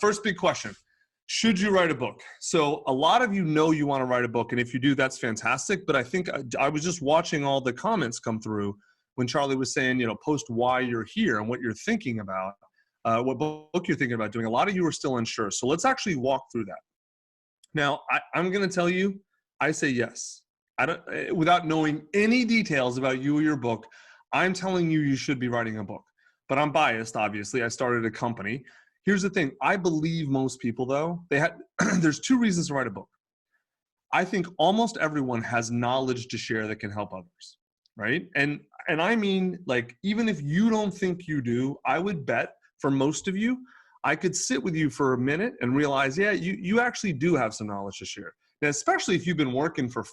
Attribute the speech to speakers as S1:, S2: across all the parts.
S1: first big question. Should you write a book? So a lot of you know you want to write a book, and if you do, that's fantastic. But I think I was just watching all the comments come through when Charlie was saying, post why you're here and what you're thinking about, what book you're thinking about doing. A lot of you are still unsure. So let's actually walk through that. Now, I'm going to tell you, I say yes. Without knowing any details about you or your book, I'm telling you should be writing a book. But I'm biased, obviously. I started a company. Here's the thing. I believe most people, though, there's two reasons to write a book. I think almost everyone has knowledge to share that can help others, right? And I mean, like, even if you don't think you do, I would bet for most of you, I could sit with you for a minute and realize, yeah, you actually do have some knowledge to share. Now, especially if you've been working for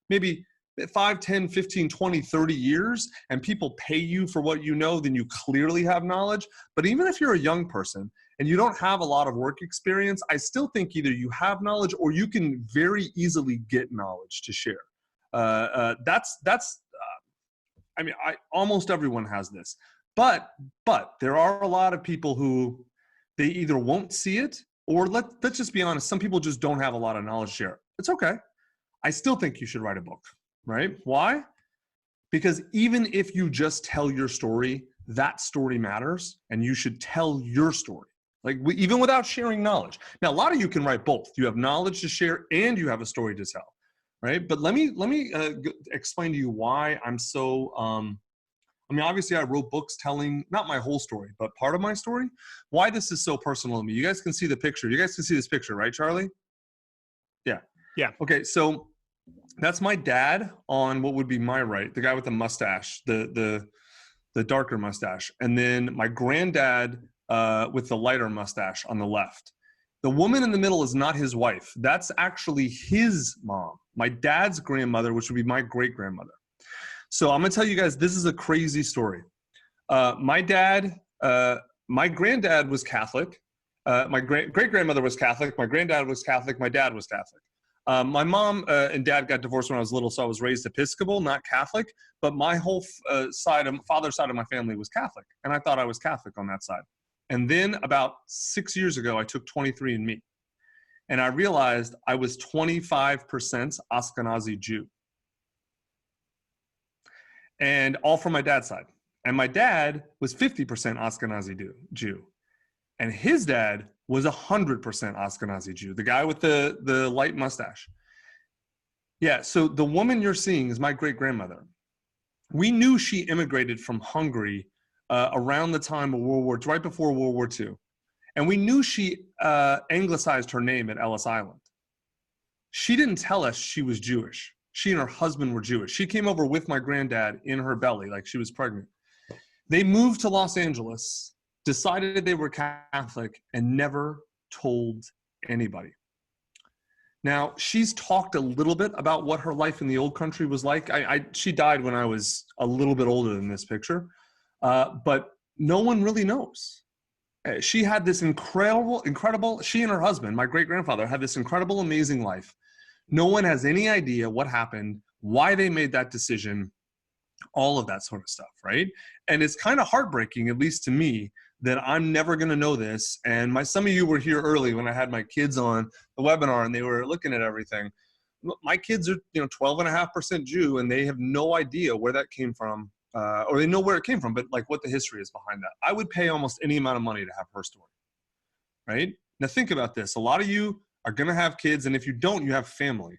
S1: maybe 5, 10, 15, 20, 30 years, and people pay you for what you know, then you clearly have knowledge. But even if you're a young person and you don't have a lot of work experience, I still think either you have knowledge or you can very easily get knowledge to share. Almost everyone has this. But there are a lot of people who they either won't see it, or let's just be honest, some people just don't have a lot of knowledge to share. It's okay. I still think you should write a book. Right? Why? Because even if you just tell your story, that story matters, and you should tell your story. Even without sharing knowledge. Now, a lot of you can write both. You have knowledge to share and you have a story to tell, right? But let me explain to you why I'm so. Obviously, I wrote books telling not my whole story, but part of my story. Why this is so personal to me. You guys can see the picture. You guys can see this picture, right, Charlie? Yeah.
S2: Yeah.
S1: Okay, so. That's my dad on what would be my right, the guy with the mustache, the darker mustache. And then my granddad with the lighter mustache on the left. The woman in the middle is not his wife. That's actually his mom, my dad's grandmother, which would be my great-grandmother. So I'm going to tell you guys, this is a crazy story. My granddad was Catholic. My great-grandmother was Catholic. My granddad was Catholic. My dad was Catholic. My mom and dad got divorced when I was little, so I was raised Episcopal, not Catholic. But my whole father's side of my family was Catholic, and I thought I was Catholic on that side. And then about 6 years ago, I took 23andMe, and I realized I was 25% Ashkenazi Jew, and all from my dad's side. And my dad was 50% Ashkenazi Jew, and his dad was 100% Ashkenazi Jew, the guy with the light mustache. Yeah, so the woman you're seeing is my great-grandmother. We knew she immigrated from Hungary around the time of World War II, right before World War II. And we knew she anglicized her name at Ellis Island. She didn't tell us she was Jewish. She and her husband were Jewish. She came over with my granddad in her belly, like she was pregnant. They moved to Los Angeles, decided they were Catholic, and never told anybody. Now, she's talked a little bit about what her life in the old country was like. She died when I was a little bit older than this picture, but no one really knows. She had this incredible, she and her husband, my great-grandfather, had this incredible, amazing life. No one has any idea what happened, why they made that decision, all of that sort of stuff, right? And it's kind of heartbreaking, at least to me, that I'm never going to know this. And some of you were here early when I had my kids on the webinar and they were looking at everything. My kids are 12.5% Jew, and they have no idea where that came from, or they know where it came from, but like what the history is behind that. I would pay almost any amount of money to have her story, right? Now think about this. A lot of you are going to have kids, and if you don't, you have family.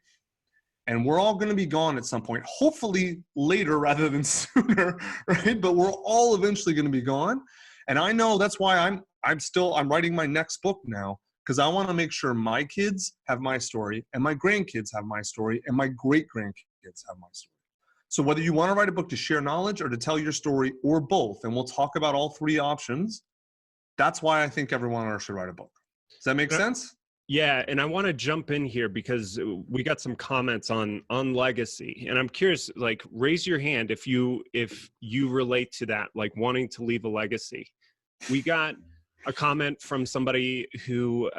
S1: And we're all going to be gone at some point, hopefully later rather than sooner, right? But we're all eventually going to be gone. And I know that's why I'm writing my next book now, because I want to make sure my kids have my story, and my grandkids have my story, and my great-grandkids have my story. So whether you want to write a book to share knowledge or to tell your story, or both, and we'll talk about all three options, that's why I think everyone should write a book. Does that make sense?
S2: Yeah, and I want to jump in here because we got some comments on legacy, and I'm curious, like, raise your hand if you relate to that, like wanting to leave a legacy. We got a comment from somebody who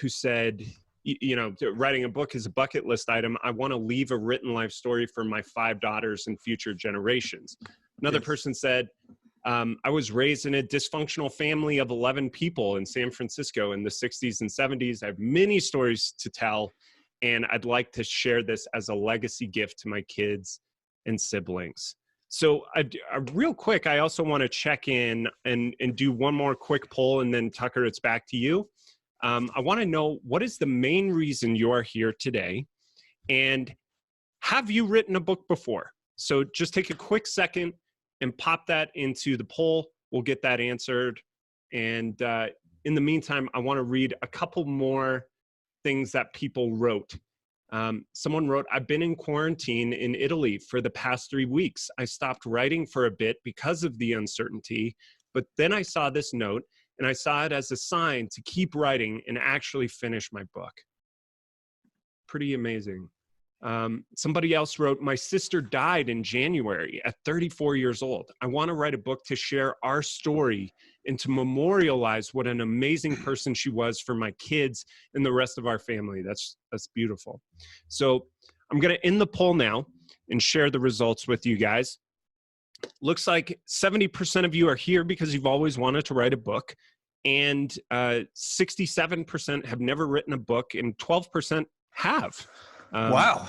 S2: said, writing a book is a bucket list item. I want to leave a written life story for my 5 daughters and future generations. Another person said, I was raised in a dysfunctional family of 11 people in San Francisco in the 60s and 70s. I have many stories to tell, and I'd like to share this as a legacy gift to my kids and siblings. So real quick, I also want to check in and do one more quick poll, and then Tucker, it's back to you. I want to know, what is the main reason you are here today? And have you written a book before? So just take a quick second and pop that into the poll. We'll get that answered. And in the meantime, I want to read a couple more things that people wrote. Someone wrote, I've been in quarantine in Italy for the past 3 weeks. I stopped writing for a bit because of the uncertainty, but then I saw this note and I saw it as a sign to keep writing and actually finish my book. Pretty amazing. Somebody else wrote, my sister died in January at 34 years old. I want to write a book to share our story and to memorialize what an amazing person she was for my kids and the rest of our family. That's beautiful. So I'm going to end the poll now and share the results with you guys. Looks like 70% of you are here because you've always wanted to write a book, and 67% have never written a book, and 12% have.
S1: Wow.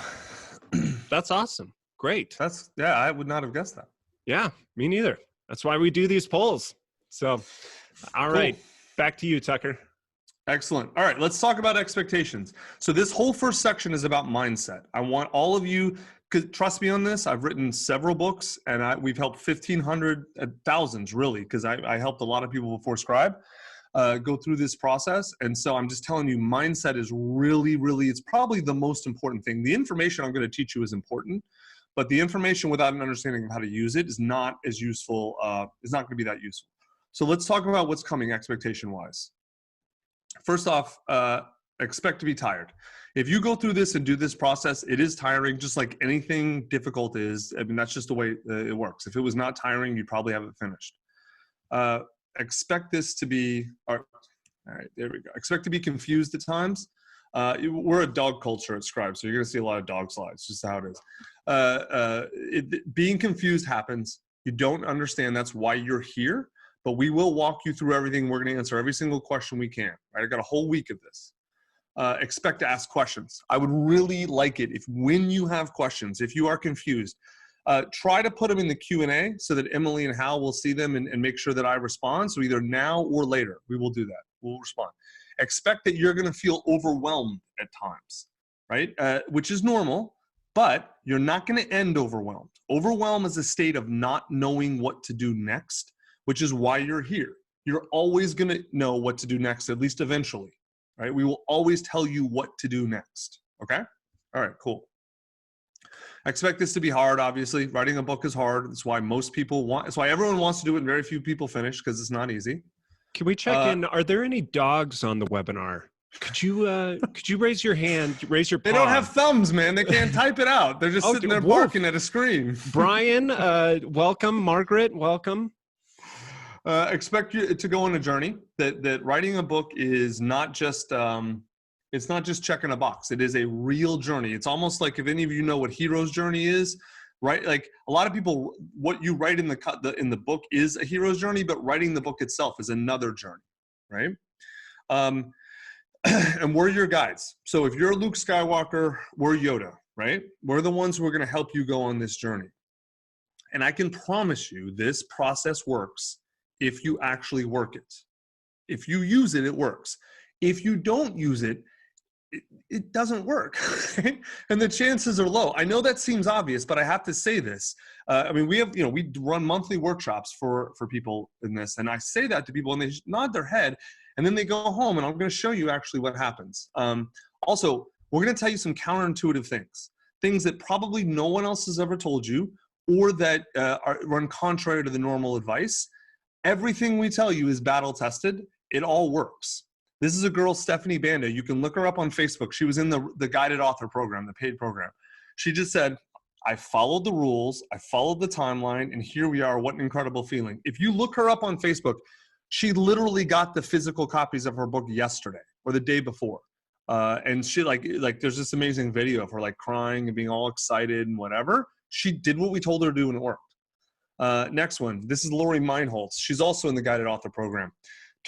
S2: That's awesome. Great.
S1: Yeah, I would not have guessed that.
S2: Yeah, me neither. That's why we do these polls. So, all right, back to you, Tucker.
S1: Excellent. All right, let's talk about expectations. So this whole first section is about mindset. I want all of you, because trust me on this, I've written several books, and we've helped 1,500, thousands really, because I helped a lot of people before Scribe go through this process. And so I'm just telling you, mindset is really, really, it's probably the most important thing. The information I'm going to teach you is important, but the information without an understanding of how to use it is not as useful, is not going to be that useful. So let's talk about what's coming expectation-wise. First off, expect to be tired. If you go through this and do this process, it is tiring, just like anything difficult is. I mean, that's just the way it works. If it was not tiring, you'd probably have it finished. Expect this to be, all right, there we go. Expect to be confused at times. We're a dog culture at Scribe, so you're going to see a lot of dog slides, just how it is. Being confused happens. You don't understand. That's why you're here. But we will walk you through everything. We're going to answer every single question we can. Right? I got a whole week of this. Expect to ask questions. I would really like it if when you have questions, if you are confused, try to put them in the Q&A so that Emily and Hal will see them and make sure that I respond. So either now or later, we will do that. We'll respond. Expect that you're going to feel overwhelmed at times, right? Which is normal, but you're not going to end overwhelmed. Overwhelm is a state of not knowing what to do next, which is why you're here. You're always going to know what to do next, at least eventually, right? We will always tell you what to do next, okay? All right, cool. I expect this to be hard, obviously. Writing a book is hard. That's why that's why everyone wants to do it and very few people finish, because it's not easy.
S2: Can we check in? Are there any dogs on the webinar? Could you raise your hand, raise your paw?
S1: They don't have thumbs, man. They can't type it out. They're just sitting there barking at a screen.
S2: Brian, welcome. Margaret, welcome.
S1: Expect you to go on a journey. That writing a book is not just it's not just checking a box. It is a real journey. It's almost like, if any of you know what hero's journey is, right? Like a lot of people, what you write in the book is a hero's journey, but writing the book itself is another journey, right? And we're your guides. So if you're Luke Skywalker, we're Yoda, right? We're the ones who are going to help you go on this journey. And I can promise you this process works if you actually work it. If you use it, it works. If you don't use it, it doesn't work. And the chances are low. I know that seems obvious, but I have to say this. I mean, we run monthly workshops for people in this. And I say that to people and they just nod their head and then they go home, and I'm going to show you actually what happens. Also, we're going to tell you some counterintuitive things that probably no one else has ever told you, or that run contrary to the normal advice. Everything we tell you is battle tested. It all works. This is a girl, Stephanie Banda. You can look her up on Facebook. She was in the guided author program, the paid program. She just said, I followed the rules, I followed the timeline, and here we are. What an incredible feeling. If you look her up on Facebook, she literally got the physical copies of her book yesterday or the day before. And she like there's this amazing video of her like crying and being all excited and whatever. She did what we told her to do and it worked. Next one. This is Lori Meinholz. She's also in the guided author program.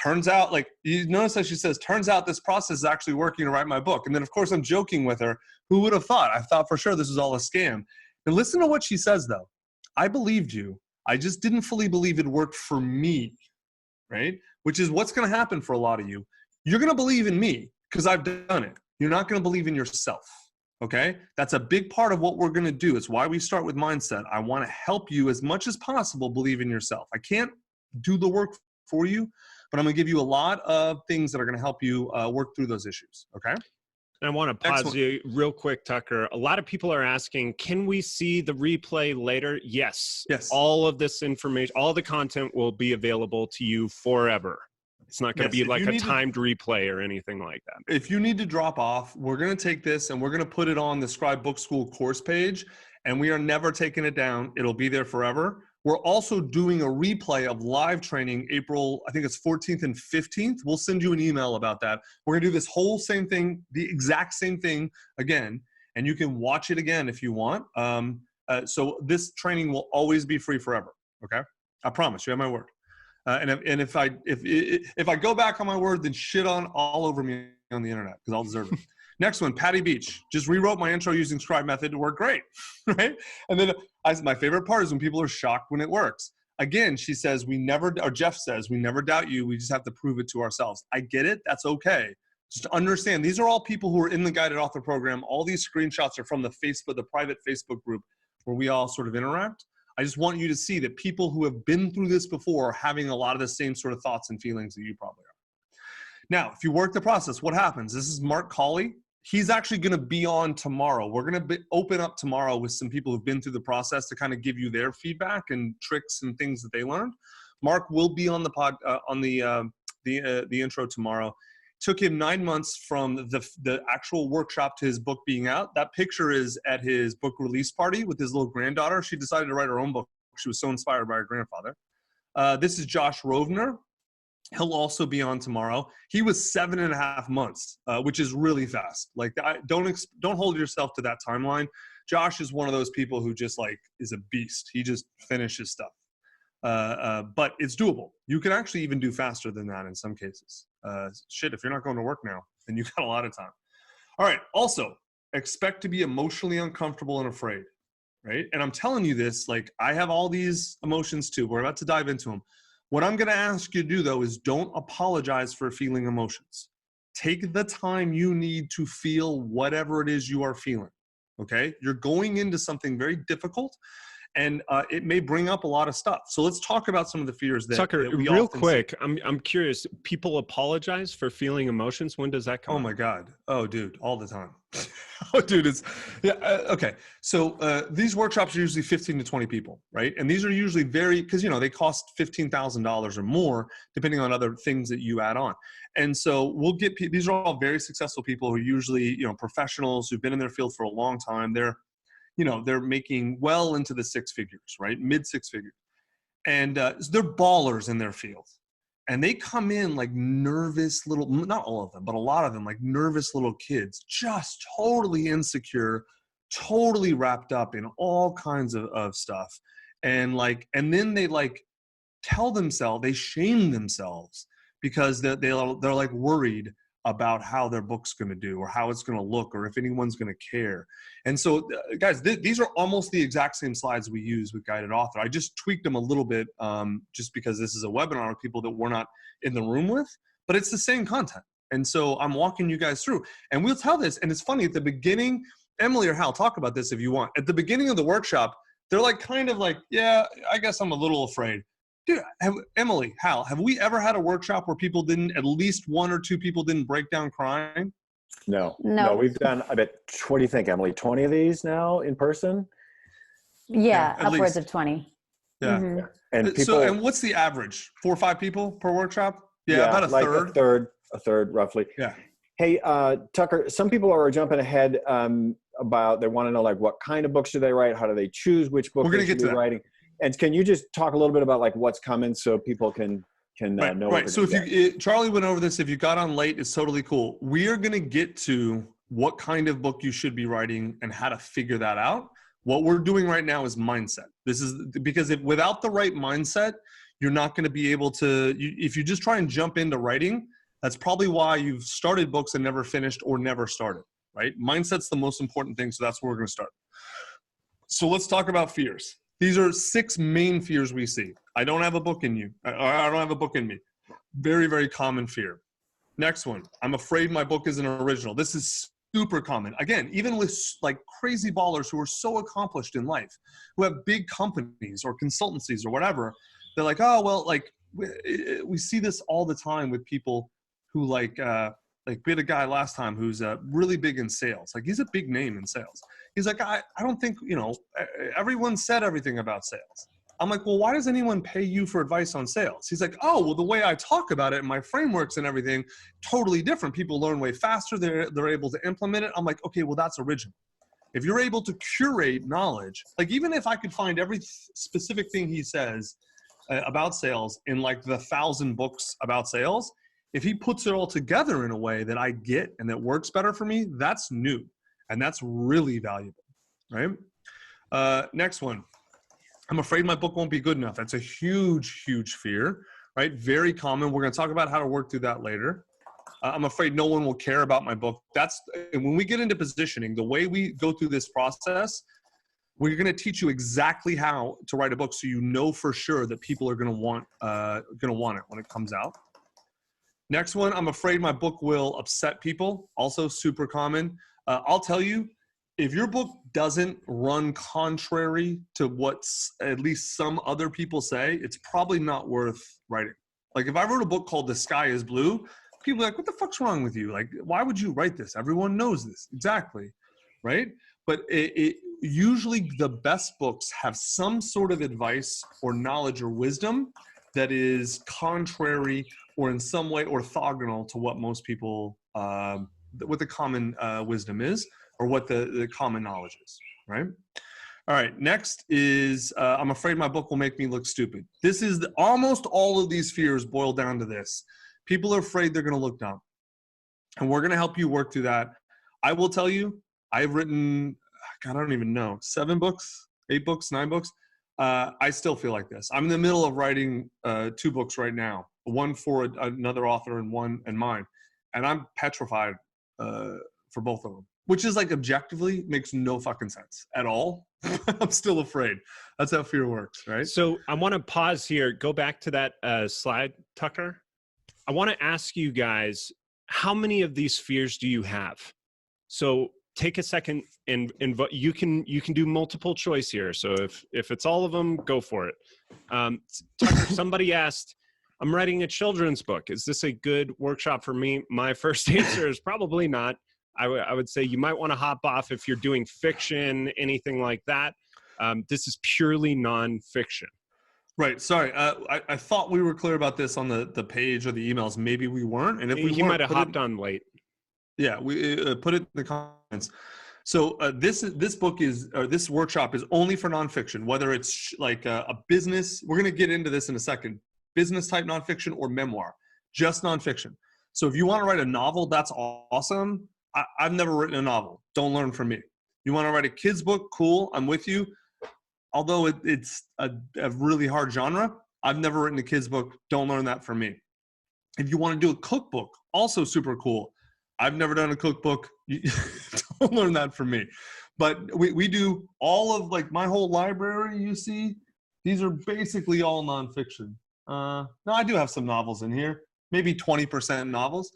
S1: Turns out, like, you notice how she says, turns out this process is actually working to write my book. And then, of course, I'm joking with her. Who would have thought? I thought for sure this was all a scam. And listen to what she says, though. I believed you. I just didn't fully believe it worked for me, right? Which is what's going to happen for a lot of you. You're going to believe in me because I've done it. You're not going to believe in yourself, okay? That's a big part of what we're going to do. It's why we start with mindset. I want to help you as much as possible believe in yourself. I can't do the work for you, but I'm going to give you a lot of things that are going to help you work through those issues, okay?
S2: I want to pause you real quick, Tucker. A lot of people are asking, can we see the replay later? Yes.
S1: Yes.
S2: All of this information, all the content will be available to you forever. It's not going to be like a timed replay or anything like that.
S1: If you need to drop off, we're going to take this and we're going to put it on the Scribe Book School course page, and we are never taking it down. It'll be there forever. We're also doing a replay of live training April, I think it's 14th and 15th. We'll send you an email about that. We're going to do this whole same thing, the exact same thing again, and you can watch it again if you want. So this training will always be free forever, okay? I promise you, have my word. And if I go back on my word, then shit on all over me on the internet because I'll deserve it. Next one, Patty Beach. Just rewrote my intro using Scribe method to work great, right? And then my favorite part is when people are shocked when it works. Again, she says, Jeff says, we never doubt you. We just have to prove it to ourselves. I get it. That's okay. Just understand, these are all people who are in the guided author program. All these screenshots are from the private Facebook group where we all sort of interact. I just want you to see that people who have been through this before are having a lot of the same sort of thoughts and feelings that you probably are. Now, if you work the process, what happens? This is Mark Colley. He's actually going to be on tomorrow. We're going to open up tomorrow with some people who've been through the process to kind of give you their feedback and tricks and things that they learned. Mark will be on the intro tomorrow. Took him 9 months from the actual workshop to his book being out. That picture is at his book release party with his little granddaughter. She decided to write her own book. She was so inspired by her grandfather. This is Josh Rovner. He'll also be on tomorrow. He was 7.5 months, which is really fast. Like, don't hold yourself to that timeline. Josh is one of those people who just like is a beast. He just finishes stuff. But it's doable. You can actually even do faster than that in some cases. Shit, if you're not going to work now, then you got a lot of time. All right. Also, expect to be emotionally uncomfortable and afraid, right? And I'm telling you this, like, I have all these emotions too. We're about to dive into them. What I'm going to ask you to do, though, is don't apologize for feeling emotions. Take the time you need to feel whatever it is you are feeling, okay? You're going into something very difficult, and it may bring up a lot of stuff. So let's talk about some of the fears that,
S2: Tucker,
S1: that we
S2: real
S1: often
S2: quick,
S1: see.
S2: I'm curious, people apologize for feeling emotions. When does that come
S1: Oh
S2: up?
S1: my God. Oh, dude, all the time. Oh, dude, it's, yeah, okay. So these workshops are usually 15 to 20 people, right? And these are usually because, they cost $15,000 or more, depending on other things that you add on. And so these are all very successful people who are usually, professionals who've been in their field for a long time. They're making well into the six figures, right? Mid six figures. And they're ballers in their field. And they come in like nervous little, not all of them, but a lot of them, like nervous little kids, just totally insecure, totally wrapped up in all kinds of stuff. And then they they shame themselves because they're like worried about how their book's going to do or how it's going to look or if anyone's going to care. And so guys, these are almost the exact same slides we use with Guided Author. I just tweaked them a little bit just because this is a webinar of people that we're not in the room with, but it's the same content. And so I'm walking you guys through, and we'll tell this. And it's funny, at the beginning, Emily or Hal, talk about this if you want. At the beginning of the workshop, they're like, kind of like, yeah, I guess I'm a little afraid. Dude, Emily, Hal, have we ever had a workshop where at least one or two people didn't break down crying?
S3: No.
S4: No.
S3: We've done, I bet, what do you think, Emily, 20 of these now in person?
S4: Yeah, upwards
S1: least.
S4: of 20.
S1: Yeah.
S4: Mm-hmm.
S3: And people,
S1: So, and what's the average? 4 or 5 people per workshop? Yeah, about a
S3: like
S1: third.
S3: A third, roughly.
S1: Yeah.
S3: Hey, Tucker, some people are jumping ahead about, they want to know, like, what kind of books do they write? How do they choose which book they should be writing? And can you just talk a little bit about, like, what's coming so people can know?
S1: Right. So Charlie went over this. If you got on late, it's totally cool. We are going to get to what kind of book you should be writing and how to figure that out What we're doing right now is mindset. This is because without the right mindset, you're not going to be able to, if you just try and jump into writing, that's probably why you've started books and never finished or never started, right? Mindset's the most important thing. So that's where we're going to start. So let's talk about fears. These are 6 main fears we see. I don't have a book in you. I don't have a book in me. Very, very common fear. Next one. I'm afraid my book isn't original. This is super common. Again, even with like crazy ballers who are so accomplished in life, who have big companies or consultancies or whatever, they're like, oh, well, like we see this all the time with people who like we had a guy last time who's really big in sales. Like he's a big name in sales. He's like, I don't think, everyone said everything about sales. I'm like, well, why does anyone pay you for advice on sales? He's like, oh, well, the way I talk about it and my frameworks and everything, totally different. People learn way faster. They're able to implement it. I'm like, okay, well, that's original. If you're able to curate knowledge, like even if I could find every specific thing he says about sales in like the 1,000 books about sales, if he puts it all together in a way that I get and that works better for me, that's new. And that's really valuable, right? Next one. I'm afraid my book won't be good enough. That's a huge, huge fear, right? Very common. We're going to talk about how to work through that later. I'm afraid no one will care about my book. And when we get into positioning, the way we go through this process, we're going to teach you exactly how to write a book so you know for sure that people are going to want it when it comes out. Next one, I'm afraid my book will upset people. Also super common. I'll tell you, if your book doesn't run contrary to what at least some other people say, it's probably not worth writing. Like if I wrote a book called The Sky is Blue, people are like, what the fuck's wrong with you? Like, why would you write this? Everyone knows this. Exactly, right? But usually the best books have some sort of advice or knowledge or wisdom that is contrary or in some way orthogonal to what most people, what the common wisdom is, or what the common knowledge is, right? All right, next is, I'm afraid my book will make me look stupid. This is, almost all of these fears boil down to this. People are afraid they're gonna look dumb. And we're gonna help you work through that. I will tell you, I've written, God, I don't even know, 7 books, 8 books, 9 books. I still feel like this. I'm in the middle of writing 2 books right now, one for another author and one and mine. And I'm petrified for both of them, which is like objectively makes no fucking sense at all. I'm still afraid. That's how fear works, right?
S2: So I want to pause here, go back to that slide, Tucker. I want to ask you guys, how many of these fears do you have? So take a second and you can do multiple choice here. So if it's all of them, go for it. Tucker, somebody asked, I'm writing a children's book. Is this a good workshop for me? My first answer is probably not. I would say you might want to hop off if you're doing fiction, anything like that. This is purely nonfiction.
S1: Right. Sorry. I thought we were clear about this on the page or the emails. Maybe we weren't. And if we
S2: he might have hopped on late.
S1: Yeah, we put it in the comments. So this book is, or this workshop is only for nonfiction, whether it's like a business. We're going to get into this in a second. Business type nonfiction or memoir, just nonfiction. So if you want to write a novel, that's awesome. I've never written a novel. Don't learn from me. You want to write a kid's book? Cool. I'm with you. Although it's a really hard genre, I've never written a kid's book. Don't learn that from me. If you want to do a cookbook, also super cool. I've never done a cookbook. Don't learn that from me. But we do all of like my whole library, you see, these are basically all nonfiction. No, I do have some novels in here, maybe 20% novels.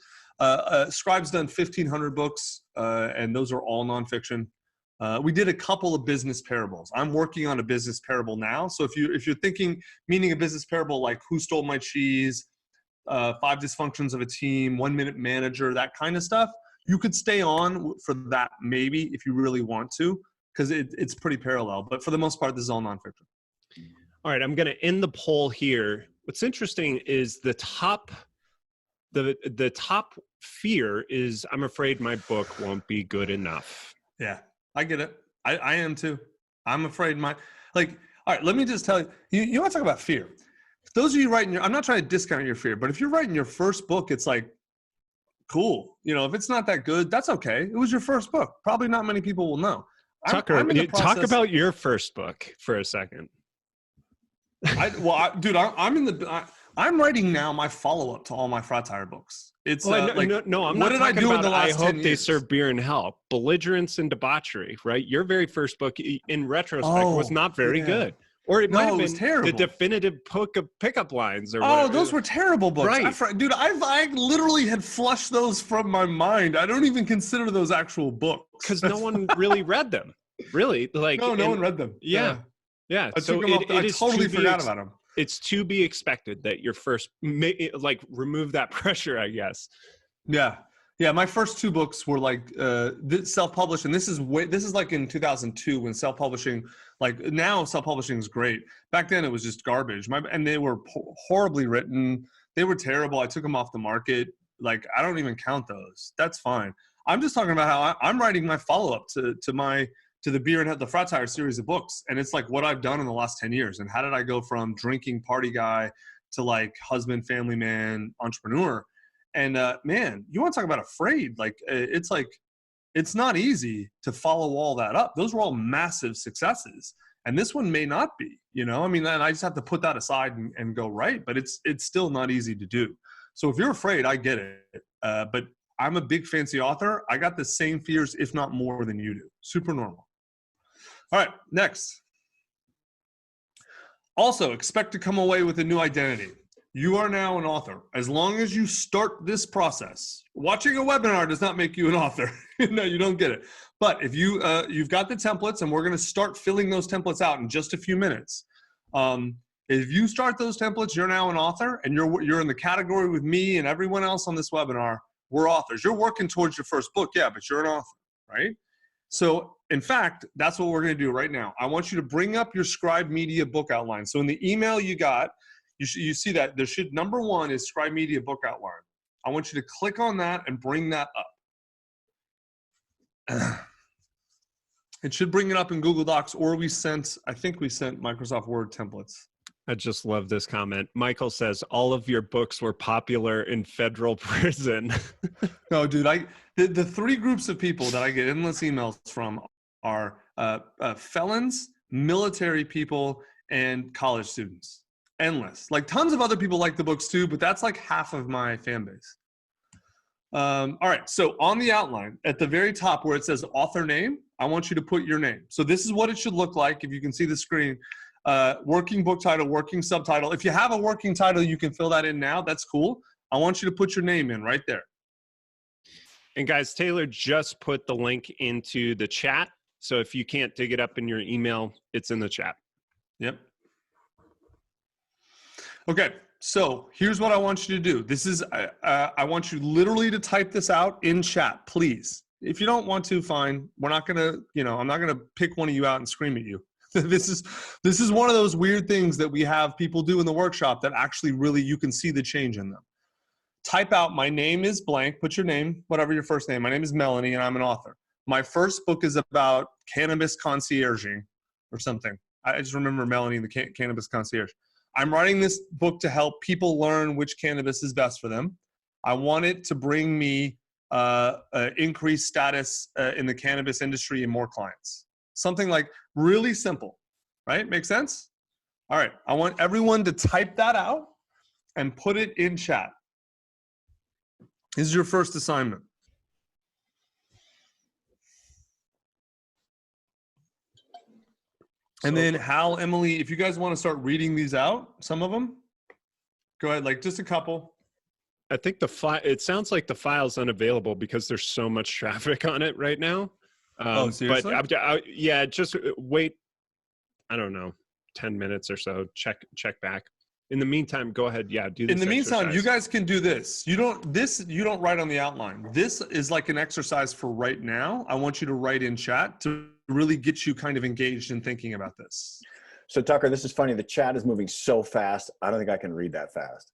S1: Scribe's done 1,500 books, and those are all nonfiction. We did a couple of business parables. I'm working on a business parable now. So if you're thinking, meaning a business parable like Who Stole My Cheese, 5 Dysfunctions of a Team, 1 Minute Manager, that kind of stuff, you could stay on for that maybe if you really want to, because it's pretty parallel. But for the most part, this is all nonfiction.
S2: All right, I'm going to end the poll here. What's interesting is the top fear is, I'm afraid my book won't be good enough.
S1: Yeah, I get it. I am too. I'm afraid all right, let me just tell you, you want to talk about fear. Those of you writing I'm not trying to discount your fear, but if you're writing your first book, it's like, cool. If it's not that good, that's okay. It was your first book. Probably not many people will know.
S2: Tucker, talk about your first book for a second.
S1: I'm writing now my follow-up to all my fratire books. It's
S2: I'm not talking about I hope they serve beer in hell. Belligerence and Debauchery, right? Your very first book, in retrospect, was not very good. Or it might have been terrible. The definitive book of pickup lines. Or whatever.
S1: Those were terrible books.
S2: Right.
S1: Dude, I literally had flushed those from my mind. I don't even consider those actual books.
S2: Because no one really read them. Really?
S1: No one read them.
S2: Yeah.
S1: I totally forgot about them.
S2: It's to be expected that your first, remove that pressure, I guess.
S1: Yeah. My first two books were self-published, and this is like in 2002 when self-publishing, now self-publishing is great. Back then it was just garbage. And they were horribly written. They were terrible. I took them off the market. I don't even count those. That's fine. I'm just talking about how I'm writing my follow-up to the Beer and Head, the Fratire series of books. And it's what I've done in the last 10 years. And how did I go from drinking party guy to husband, family man, entrepreneur? And man, you want to talk about afraid? It's not easy to follow all that up. Those were all massive successes. And this one may not be, and I just have to put that aside and go right. But it's still not easy to do. So if you're afraid, I get it. But I'm a big fancy author. I got the same fears, if not more than you do. Super normal. All right, next. Also, expect to come away with a new identity. You are now an author. As long as you start this process, watching a webinar does not make you an author. No, you don't get it. But if you've got the templates, and we're going to start filling those templates out in just a few minutes. If you start those templates, you're now an author, and you're in the category with me and everyone else on this webinar. We're authors. You're working towards your first book, yeah, but you're an author, right? So, in fact, that's what we're going to do right now. I want you to bring up your Scribe Media book outline. So in the email you got, you see that there should, number one is Scribe Media book outline. I want you to click on that and bring that up. It should bring it up in Google Docs, or I think we sent Microsoft Word templates.
S2: I just love this comment. Michael says, all of your books were popular in federal prison.
S1: No, dude, the three groups of people that I get endless emails from are felons, military people, and college students. Endless. Tons of other people like the books too, but that's half of my fan base. All right, so on the outline, at the very top where it says author name, I want you to put your name. So this is what it should look like if you can see the screen. Working book title, working subtitle. If you have a working title, you can fill that in now. That's cool. I want you to put your name in right there.
S2: And guys, Taylor just put the link into the chat. So if you can't dig it up in your email, it's in the chat.
S1: Yep. Okay. So here's what I want you to do. This is, I want you literally to type this out in chat, please. If you don't want to, fine. We're not going to, I'm not going to pick one of you out and scream at you. This is one of those weird things that we have people do in the workshop that actually really, you can see the change in them. Type out, my name is blank, put your name, whatever your first name. My name is Melanie and I'm an author. My first book is about cannabis concierging or something. I just remember Melanie and the cannabis concierge. I'm writing this book to help people learn which cannabis is best for them. I want it to bring me increased status in the cannabis industry and more clients. Something really simple, right? Make sense? All right. I want everyone to type that out and put it in chat. This is your first assignment. And then Hal, Emily, if you guys want to start reading these out, some of them, go ahead, just a couple.
S2: I think it sounds like the file's unavailable because there's so much traffic on it right now.
S1: Seriously?
S2: But yeah, just wait, I don't know, 10 minutes or so, check back. In the meantime, go ahead. Yeah, do this.
S1: In the meantime, you guys can do this. You don't write on the outline. This is like an exercise for right now. I want you to write in chat to really get you kind of engaged in thinking about this.
S3: So Tucker, this is funny. The chat is moving so fast. I don't think I can read that fast.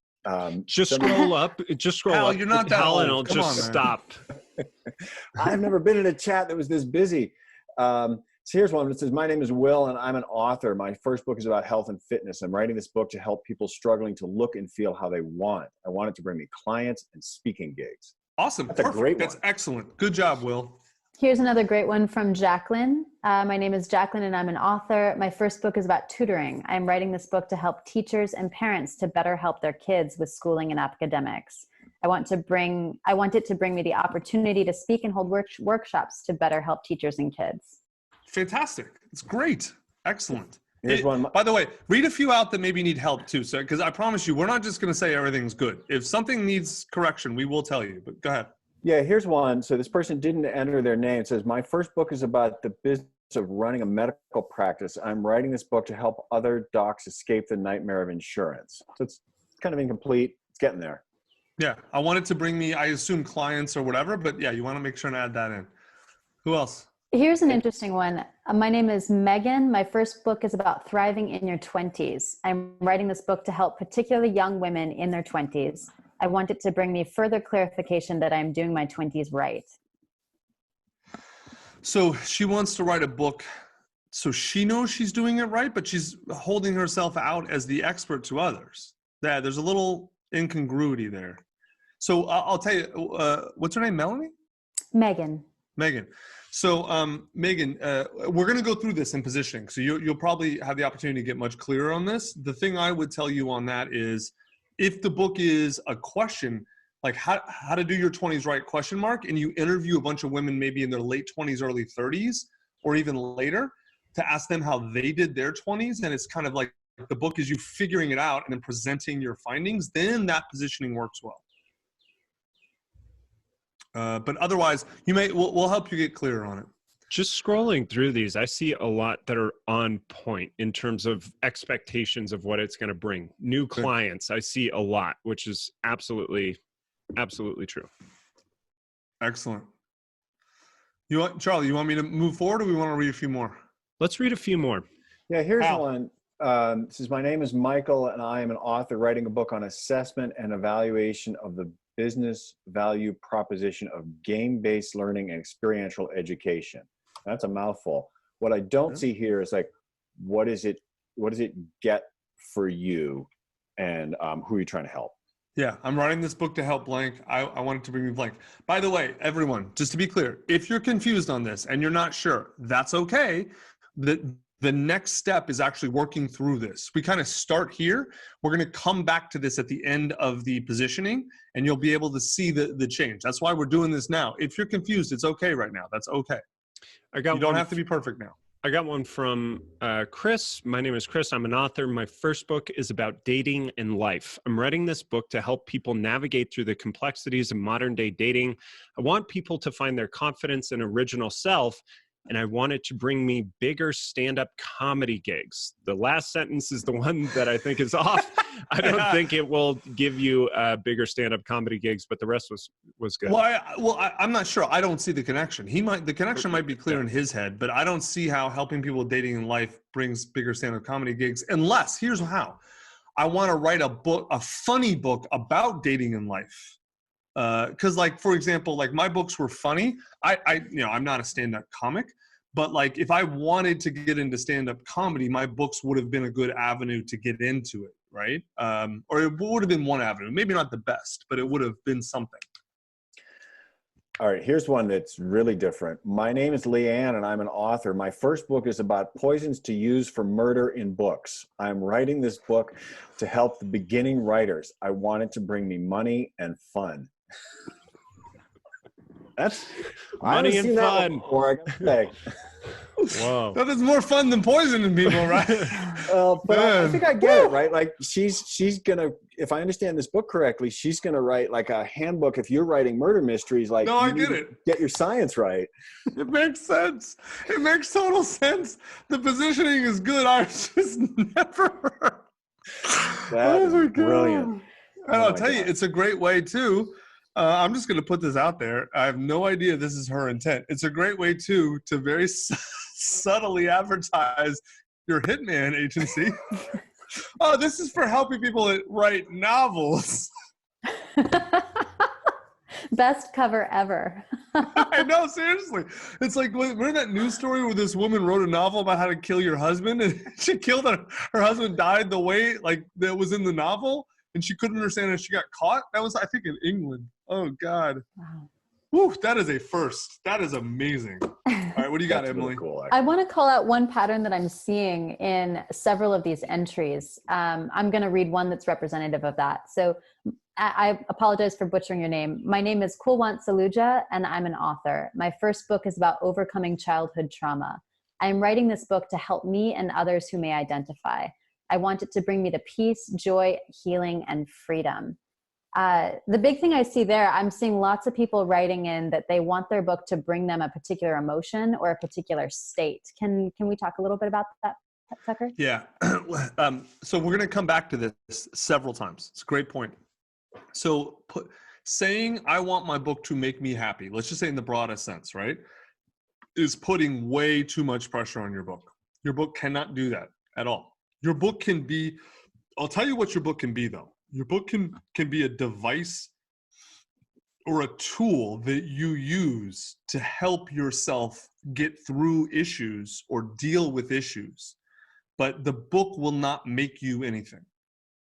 S2: Just scroll up. Just scroll
S1: Hal,
S2: up.
S1: You're not that
S2: Hal,
S1: old.
S2: and I'll
S1: Come
S2: just
S1: on,
S2: stop.
S3: I've never been in a chat that was this busy. So here's one that says, my name is Will and I'm an author. My first book is about health and fitness. I'm writing this book to help people struggling to look and feel how they want. I want it to bring me clients and speaking gigs.
S1: Awesome.
S3: That's
S1: Perfect.
S3: a great one.
S1: That's excellent. Good job, Will.
S4: Here's another great one from Jacqueline. My name is Jacqueline and I'm an author. My first book is about tutoring. I'm writing this book to help teachers and parents to better help their kids with schooling and academics. I want it to bring me the opportunity to speak and hold workshops to better help teachers and kids.
S1: Fantastic. It's great. Excellent.
S3: Here's one.
S1: By the way, read a few out that maybe need help too. So, because I promise you, we're not just going to say everything's good. If something needs correction, we will tell you, but go ahead.
S3: Yeah, here's one. So this person didn't enter their name. It says, my first book is about the business of running a medical practice. I'm writing this book to help other docs escape the nightmare of insurance. So it's kind of incomplete. It's getting there.
S1: Yeah, I want it to bring me, I assume, clients or whatever, but yeah, you want to make sure and add that in. Who else?
S4: Here's an interesting one. My name is Megan. My first book is about thriving in your 20s. I'm writing this book to help particularly young women in their 20s. I want it to bring me further clarification that I'm doing my 20s right.
S1: So she wants to write a book so she knows she's doing it right, but she's holding herself out as the expert to others. Yeah, there's a little incongruity there. So I'll tell you, what's her name, Melanie?
S4: Megan.
S1: So Megan, we're going to go through this in positioning. So you'll probably have the opportunity to get much clearer on this. The thing I would tell you on that is, if the book is a question, like how to do your 20s right question mark, and you interview a bunch of women maybe in their late 20s, early 30s, or even later, to ask them how they did their 20s, and it's kind of like the book is you figuring it out and then presenting your findings, then that positioning works well. But otherwise, we'll help you get clearer on it.
S2: Just scrolling through these, I see a lot that are on point in terms of expectations of what it's going to bring. New clients, I see a lot, which is absolutely true.
S1: Excellent. Charlie, you want me to move forward, or we want to read a few more?
S2: Let's read a few more.
S3: Yeah, here's one. It says, my name is Michael, and I am an author writing a book on assessment and evaluation of the business value proposition of game-based learning and experiential education. That's a mouthful. What I don't see here is like, what does it get for you, and who are you trying to help?
S1: Yeah, I'm writing this book to help blank. I want it to bring me blank. By the way, everyone, just to be clear, if you're confused on this and you're not sure, that's okay. The next step is actually working through this. We kind of start here. We're going to come back to this at the end of the positioning, and you'll be able to see the change. That's why we're doing this now. If you're confused, it's okay right now. That's okay. You don't have to be perfect now.
S2: I got one from Chris. My name is Chris. I'm an author. My first book is about dating and life. I'm writing this book to help people navigate through the complexities of modern day dating. I want people to find their confidence and original self, and I want it to bring me bigger stand-up comedy gigs. The last sentence is the one that I think is off. I don't think it will give you bigger stand-up comedy gigs, but the rest was good.
S1: Well, I'm not sure. I don't see the connection. The connection might be clear in his head, but I don't see how helping people with dating in life brings bigger stand-up comedy gigs, unless, here's how. I want to write a funny book about dating in life. Because, like, for example, like my books were funny. I'm not a stand-up comic, but like if I wanted to get into stand-up comedy, my books would have been a good avenue to get into it, right? Or it would have been one avenue, maybe not the best, but it would have been something.
S3: All right, here's one that's really different. My name is Leanne, and I'm an author. My first book is about poisons to use for murder in books. I'm writing this book to help the beginning writers. I want it to bring me money and fun. That's
S2: money and fun.
S3: Before, I gotta say.
S2: Whoa.
S1: That is more fun than poisoning people, right?
S3: But I think I get it, right? Like she's gonna, if I understand this book correctly, she's gonna write like a handbook. If you're writing murder mysteries, like
S1: no, I get it. Get
S3: your science right.
S1: It makes sense. It makes total sense. The positioning is good. I just never.
S3: That is brilliant.
S1: And I'll tell you, it's a great way too. I'm just going to put this out there. I have no idea this is her intent. It's a great way too to very subtly advertise your hitman agency. Oh, this is for helping people write novels.
S4: Best cover ever.
S1: I know, seriously. It's like, remember that news story where this woman wrote a novel about how to kill your husband, and she killed her husband died the way like that was in the novel, and she couldn't understand it. She got caught. That was, I think, in England. Oh God.
S4: Wow.
S1: Whew, that is a first. That is amazing. All right, what do you got, Emily?
S3: Really cool,
S4: I want to call out one pattern that I'm seeing in several of these entries. I'm going to read one that's representative of that. So I apologize for butchering your name. My name is Kulwant Saluja, and I'm an author. My first book is about overcoming childhood trauma. I am writing this book to help me and others who may identify. I want it to bring me the peace, joy, healing, and freedom. The big thing I see there, I'm seeing lots of people writing in that they want their book to bring them a particular emotion or a particular state. Can we talk a little bit about that, Tucker?
S1: Yeah. So we're going to come back to this several times. It's a great point. So saying, I want my book to make me happy, let's just say in the broadest sense, right, is putting way too much pressure on your book. Your book cannot do that at all. Your book can be, I'll tell you what your book can be though. Your book can be a device or a tool that you use to help yourself get through issues or deal with issues. But the book will not make you anything.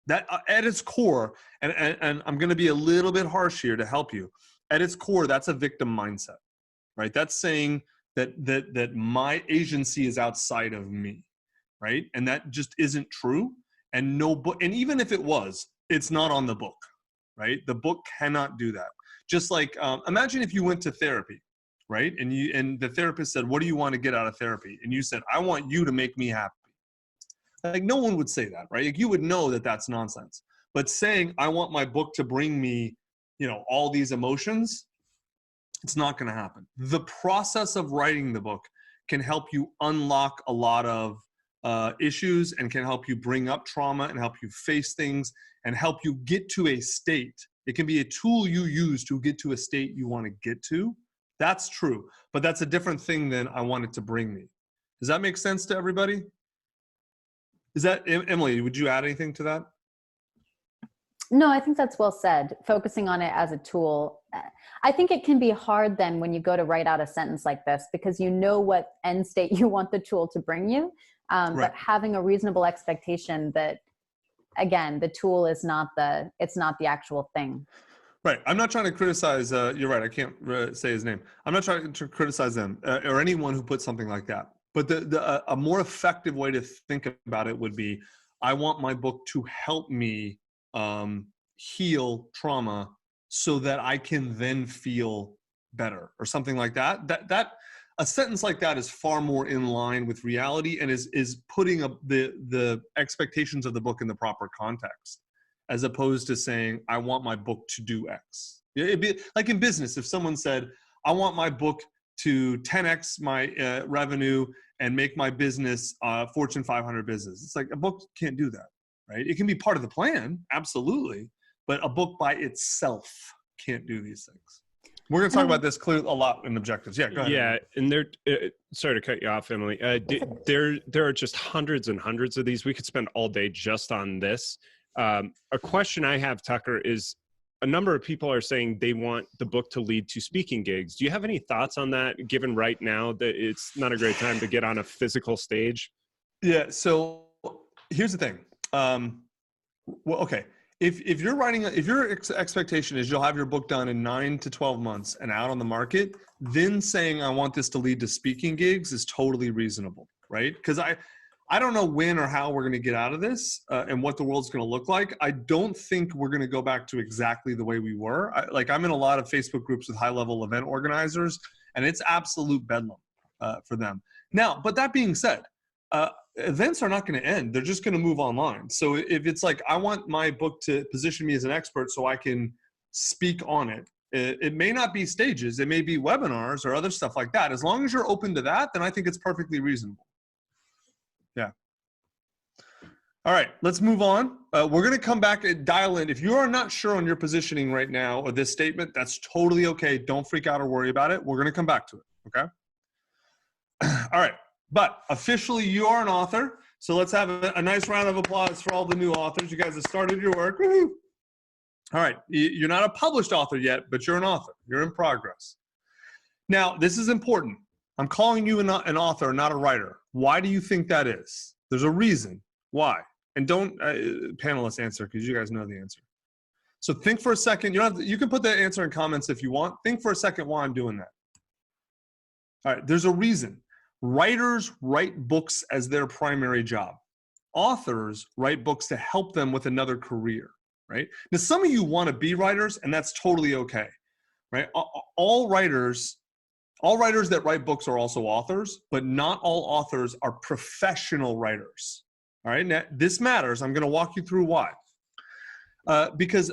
S1: That at its core, and I'm going to be a little bit harsh here to help you. At its core, that's a victim mindset, right? That's saying that my agency is outside of me, right? And that just isn't true. And no book, and even if it was, it's not on the book, right? The book cannot do that. Just like imagine if you went to therapy, right? And the therapist said, "What do you want to get out of therapy?" And you said, "I want you to make me happy." Like no one would say that, right? Like you would know that that's nonsense. But saying, "I want my book to bring me, all these emotions," it's not going to happen. The process of writing the book can help you unlock a lot of issues and can help you bring up trauma and help you face things and help you get to a state. It can be a tool you use to get to a state you want to get to. That's true. But that's a different thing than I want it to bring me. Does that make sense to everybody? Is that, Emily, would you add anything to that?
S4: No, I think that's well said. Focusing on it as a tool. I think it can be hard then when you go to write out a sentence like this because you know what end state you want the tool to bring you. Right. But having a reasonable expectation that, again, the tool is it's not the actual thing.
S1: Right. I'm not trying to criticize, you're right, I can't say his name. I'm not trying to criticize them or anyone who puts something like that. But a more effective way to think about it would be, I want my book to help me heal trauma so that I can then feel better or something like that. That a sentence like that is far more in line with reality and is putting up the expectations of the book in the proper context, as opposed to saying, I want my book to do X. It'd be like in business, if someone said, I want my book to 10X my revenue and make my business Fortune 500 business. It's like a book can't do that, right? It can be part of the plan, absolutely, but a book by itself can't do these things. We're going to talk about this clearly a lot in objectives. Yeah, go ahead.
S2: Yeah, and sorry to cut you off, Emily. There are just hundreds and hundreds of these. We could spend all day just on this. A question I have, Tucker, is a number of people are saying they want the book to lead to speaking gigs. Do you have any thoughts on that, given right now that it's not a great time to get on a physical stage?
S1: Yeah, so here's the thing. Well, okay. If you're writing, if your expectation is you'll have your book done in 9 to 12 months and out on the market, then saying I want this to lead to speaking gigs is totally reasonable, right? Because I don't know when or how we're going to get out of this and what the world's going to look like. I don't think we're going to go back to exactly the way we were. I'm in a lot of Facebook groups with high-level event organizers, and it's absolute bedlam for them. Now, but that being said, events are not going to end. They're just going to move online. So if it's like, I want my book to position me as an expert so I can speak on it, it may not be stages. It may be webinars or other stuff like that. As long as you're open to that, then I think it's perfectly reasonable. Yeah. All right, let's move on. We're going to come back and dial in. If you are not sure on your positioning right now or this statement, that's totally okay. Don't freak out or worry about it. We're going to come back to it, okay? All right, but officially you are an author. So let's have a nice round of applause for all the new authors. You guys have started your work. Woo-hoo. All right, you're not a published author yet, but you're an author. You're in progress. Now, this is important. I'm calling you an author, not a writer. Why do you think that is? There's a reason why. And don't panelists answer because you guys know the answer. So think for a second. You can put the answer in comments if you want. Think for a second why I'm doing that. All right, there's a reason. Writers write books as their primary job. Authors write books to help them with another career, right? Now, some of you want to be writers, and that's totally okay, right? All writers that write books are also authors, but not all authors are professional writers. All right, now this matters. I'm going to walk you through why. Because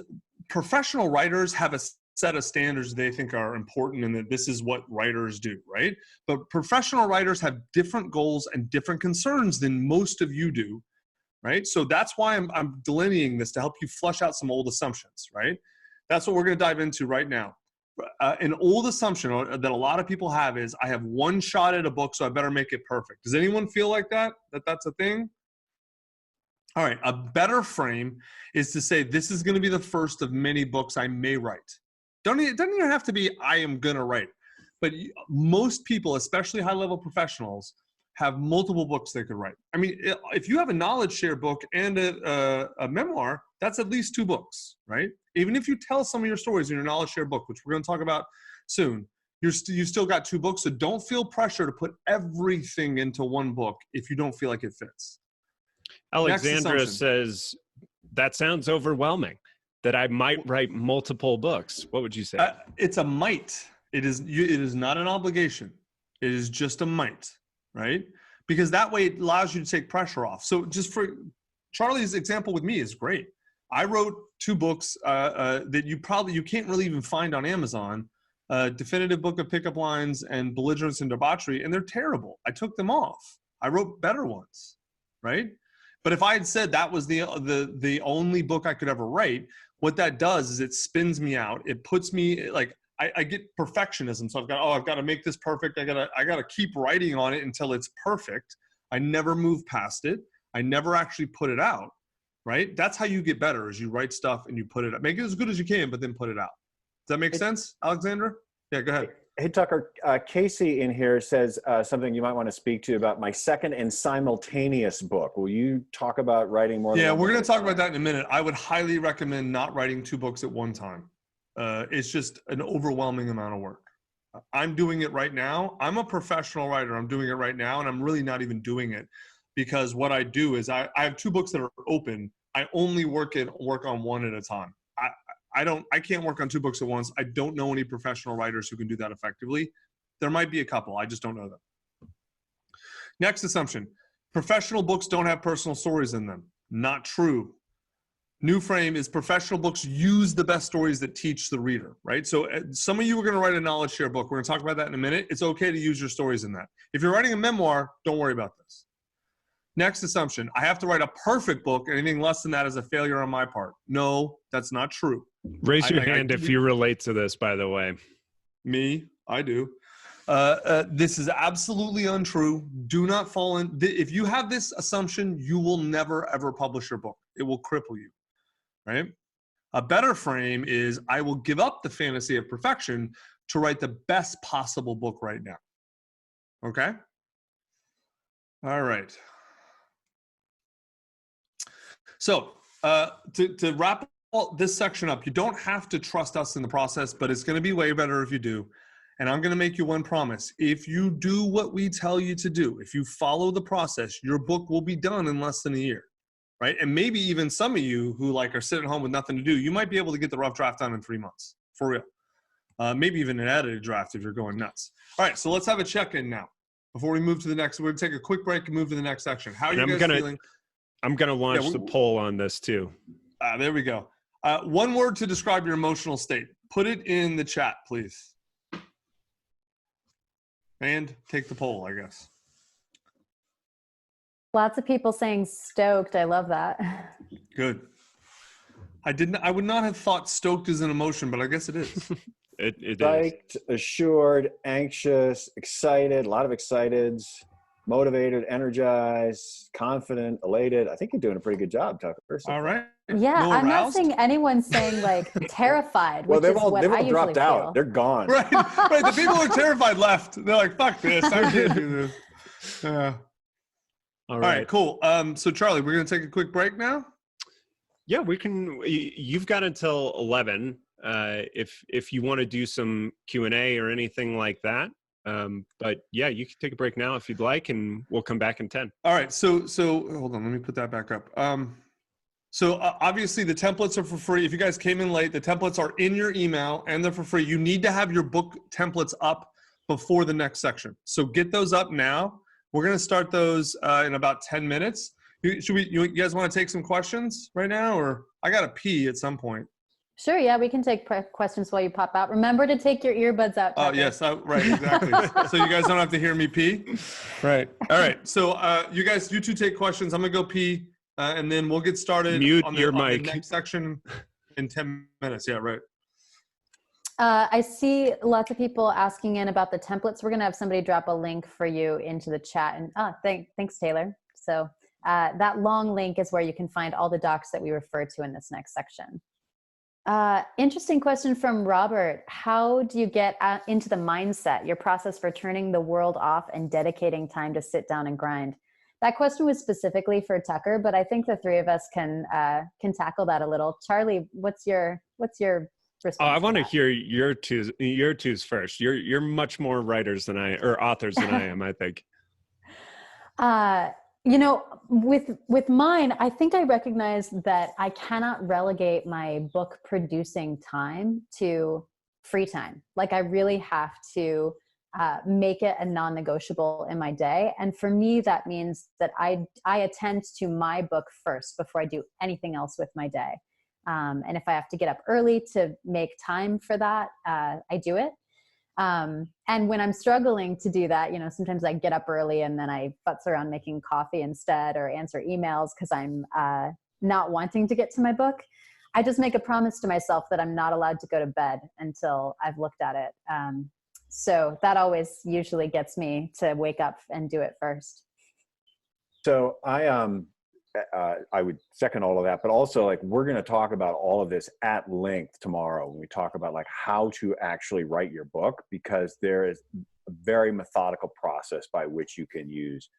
S1: professional writers have a set of standards they think are important and that this is what writers do, right? But professional writers have different goals and different concerns than most of you do, right? So that's why I'm delineating this to help you flush out some old assumptions, right? That's what we're going to dive into right now. An old assumption that a lot of people have is I have one shot at a book, so I better make it perfect. Does anyone feel like that? That's a thing? All right, a better frame is to say this is going to be the first of many books I may write. It doesn't even have to be I am going to write. But most people, especially high-level professionals, have multiple books they could write. I mean, if you have a knowledge share book and a memoir, that's at least 2 books, right? Even if you tell some of your stories in your knowledge share book, which we're going to talk about soon, you still got 2 books. So don't feel pressure to put everything into one book if you don't feel like it fits.
S2: Alexandra says, that sounds overwhelming, that I might write multiple books. What would you say?
S1: It's a might. It is not an obligation. It is just a might, right? Because that way it allows you to take pressure off. So just for Charlie's example with me is great. I wrote 2 books that you can't really even find on Amazon, Definitive Book of Pickup Lines and Belligerence and Debauchery, and they're terrible. I took them off. I wrote better ones, right? But if I had said that was the only book I could ever write, what that does is it spins me out. It puts me like I get perfectionism. So I've got to make this perfect. I gotta keep writing on it until it's perfect. I never move past it. I never actually put it out. Right? That's how you get better, is you write stuff and you put it out. Make it as good as you can, but then put it out. Does that make sense, Alexandra? Yeah, go ahead.
S3: Hey, Tucker, Casey in here says something you might want to speak to about my second and simultaneous book. Will you talk about writing more?
S1: Yeah, we're going to talk about that in a minute. I would highly recommend not writing 2 books at one time. It's just an overwhelming amount of work. I'm doing it right now. I'm a professional writer. I'm doing it right now, and I'm really not even doing it because what I do is I have 2 books that are open. I only work on one at a time. I can't work on 2 books at once. I don't know any professional writers who can do that effectively. There might be a couple. I just don't know them. Next assumption. Professional books don't have personal stories in them. Not true. New frame is professional books use the best stories that teach the reader, right? So some of you are going to write a knowledge share book. We're going to talk about that in a minute. It's okay to use your stories in that. If you're writing a memoir, don't worry about this. Next assumption. I have to write a perfect book. Anything less than that is a failure on my part. No, that's not true.
S2: Raise your hand if you relate to this, by the way.
S1: Me, I do. This is absolutely untrue. Do not fall in. If you have this assumption, you will never, ever publish your book. It will cripple you, right? A better frame is I will give up the fantasy of perfection to write the best possible book right now. Okay? All right. So to wrap this section up, you don't have to trust us in the process, but it's going to be way better if you do. And I'm going to make you one promise. If you do what we tell you to do, if you follow the process, your book will be done in less than a year, right? And maybe even some of you who are sitting home with nothing to do, you might be able to get the rough draft done in 3 months, for real. Maybe even an edited draft if you're going nuts. All right, so let's have a check-in now. Before we move to the next, we're going to take a quick break and move to the next section. How are you guys feeling?
S2: I'm going to launch the poll on this too.
S1: There we go. One word to describe your emotional state. Put it in the chat, please. And take the poll, I guess.
S4: Lots of people saying stoked. I love that.
S1: Good. I would not have thought stoked is an emotion, but I guess it is.
S2: It is.
S3: Psyched, assured, anxious, excited, a lot of exciteds, motivated, energized, confident, elated. I think you're doing a pretty good job, Tucker.
S1: All right.
S4: Yeah,
S1: no
S4: I'm
S1: aroused?
S4: not seeing anyone saying terrified.
S3: Well,
S4: which
S3: they've all dropped
S4: feel.
S3: out. They're gone.
S1: Right. The people who are terrified left. They're like, fuck this. I can't do this. All right, cool. So Charlie, we're going to take a quick break now.
S2: Yeah, we can. You've got until 11 if you want to do some Q&A or anything like that. But yeah, you can take a break now if you'd like, and we'll come back in 10.
S1: All right. So hold on. Let me put that back up. Obviously the templates are for free. If you guys came in late, the templates are in your email and they're for free. You need to have your book templates up before the next section. So get those up now. We're going to start those in about 10 minutes. You guys want to take some questions right now, or I got to pee at some point?
S4: Sure. Yeah, we can take questions while you pop out. Remember to take your earbuds out.
S1: Oh, yes. Right. Exactly. So you guys don't have to hear me pee. Right. All right. So you two take questions. I'm going to go pee, and then we'll get started on the next section in 10 minutes. Yeah, right.
S4: I see lots of people asking in about the templates. We're going to have somebody drop a link for you into the chat. And thanks, Taylor. So that long link is where you can find all the docs that we refer to in this next section. Interesting question from Robert. How do you get into the mindset, your process for turning the world off and dedicating time to sit down and grind? That question was specifically for Tucker, but I think the three of us can tackle that a little. Charlie, what's your response?
S2: I want to hear your twos first. You're much more writers than authors than I am, I think.
S4: With mine, I think I recognize that I cannot relegate my book producing time to free time. Like I really have to make it a non-negotiable in my day. And for me, that means that I attend to my book first before I do anything else with my day. And if I have to get up early to make time for that, I do it. And when I'm struggling to do that, sometimes I get up early and then I futz around making coffee instead or answer emails because I'm not wanting to get to my book. I just make a promise to myself that I'm not allowed to go to bed until I've looked at it. So that always usually gets me to wake up and do it first.
S3: So I would second all of that, but also like we're going to talk about all of this at length tomorrow when we talk about like how to actually write your book, because there is a very methodical process by which you can use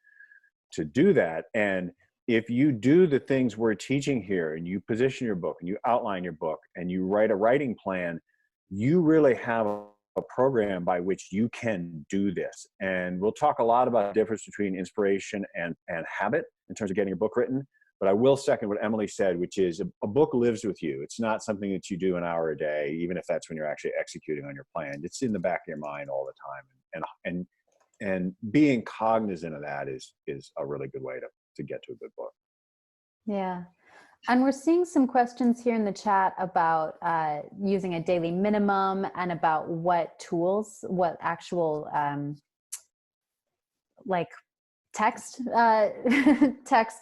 S3: to do that. And if you do the things we're teaching here and you position your book and you outline your book and you write a writing plan, you really have a program by which you can do this. And we'll talk a lot about the difference between inspiration and habit in terms of getting your book written. But I will second what Emily said, which is a book lives with you. It's not something that you do an hour a day, even if that's when you're actually executing on your plan. It's in the back of your mind all the time. And being cognizant of that is a really good way to get to a good book.
S4: Yeah. And we're seeing some questions here in the chat about using a daily minimum and about what tools, what actual text